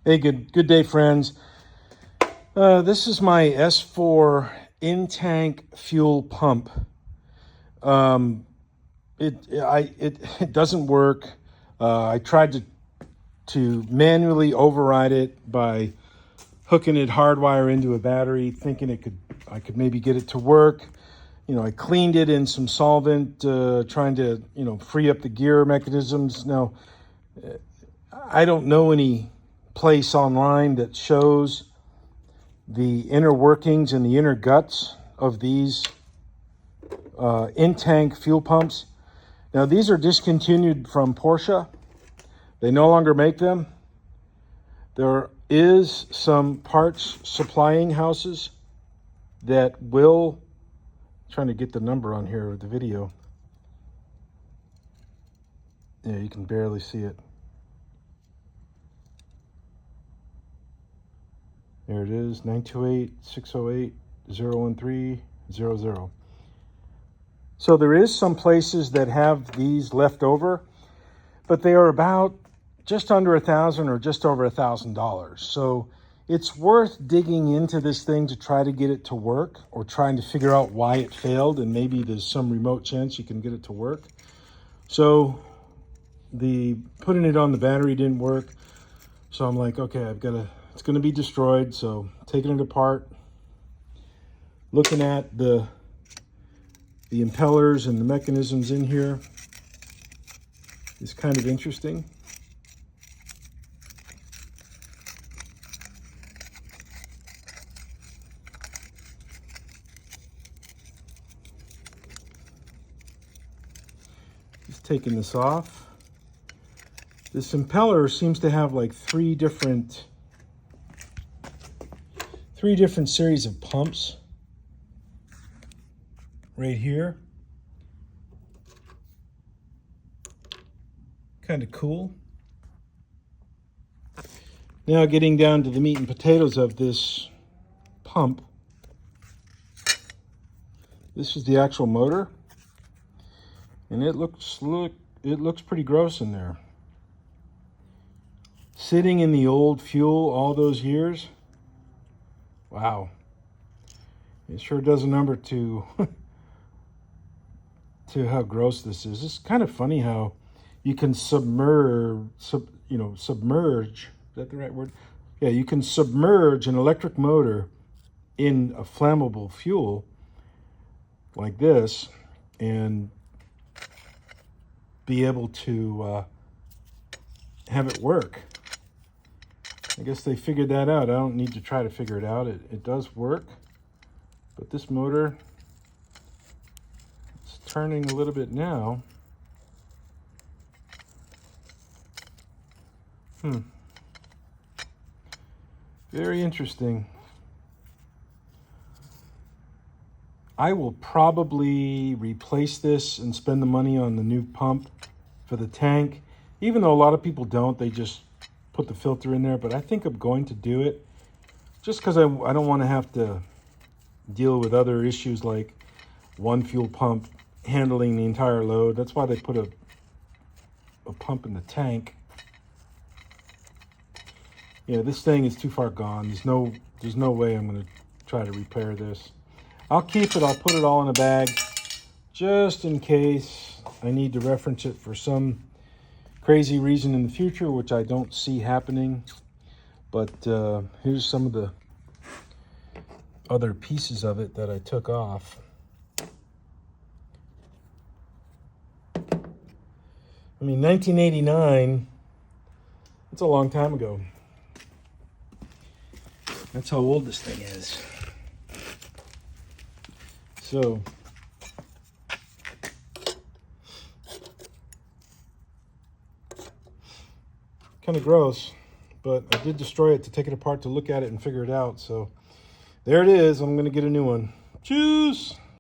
Hey, good day, friends. This is my S4 in-tank fuel pump. Um, it doesn't work. I tried to manually override it by hooking it hardwire into a battery, thinking I could maybe get it to work. I cleaned it in some solvent, trying to free up the gear mechanisms. Now, I don't know any place online that shows the inner workings and the inner guts of these in-tank fuel pumps. Now, these are discontinued from Porsche. They no longer make them. There is some parts supplying houses that will, trying to get the number on here of the video. Yeah, you can barely see it. There it is, 928-608-01300. So there is some places that have these left over, but they are about just under $1,000 or just over $1,000. So it's worth digging into this thing to try to get it to work, or trying to figure out why it failed, and maybe there's some remote chance you can get it to work. So the putting it on the battery didn't work. So I'm like, okay, it's going to be destroyed. So taking it apart, looking at the impellers and the mechanisms in here is kind of interesting. Just taking this off. This impeller seems to have like three different series of pumps right here. Kind of cool. Now getting down to the meat and potatoes of this pump. This is the actual motor, and it looks pretty gross in there. Sitting in the old fuel all those years. Wow. It sure does a number to how gross this is. It's kind of funny how you can submerge, is that the right word? Yeah, you can submerge an electric motor in a flammable fuel like this and be able to have it work. I guess they figured that out. I don't need to try to figure it out. It does work. But this motor, it's turning a little bit now. Very interesting. I will probably replace this and spend the money on the new pump for the tank. Even though a lot of people don't, they just put the filter in there. But I think I'm going to do it just because I don't want to have to deal with other issues like one fuel pump handling the entire load. That's why they put a pump in the tank. Yeah, this thing is too far gone. There's no way I'm going to try to repair this. I'll keep it. I'll put it all in a bag just in case I need to reference it for some crazy reason in the future, which I don't see happening. But here's some of the other pieces of it that I took off. I mean, 1989, that's a long time ago. That's how old this thing is. So, kind of gross, but I did destroy it to take it apart to look at it and figure it out. So there it is. I'm going to get a new one. Cheers.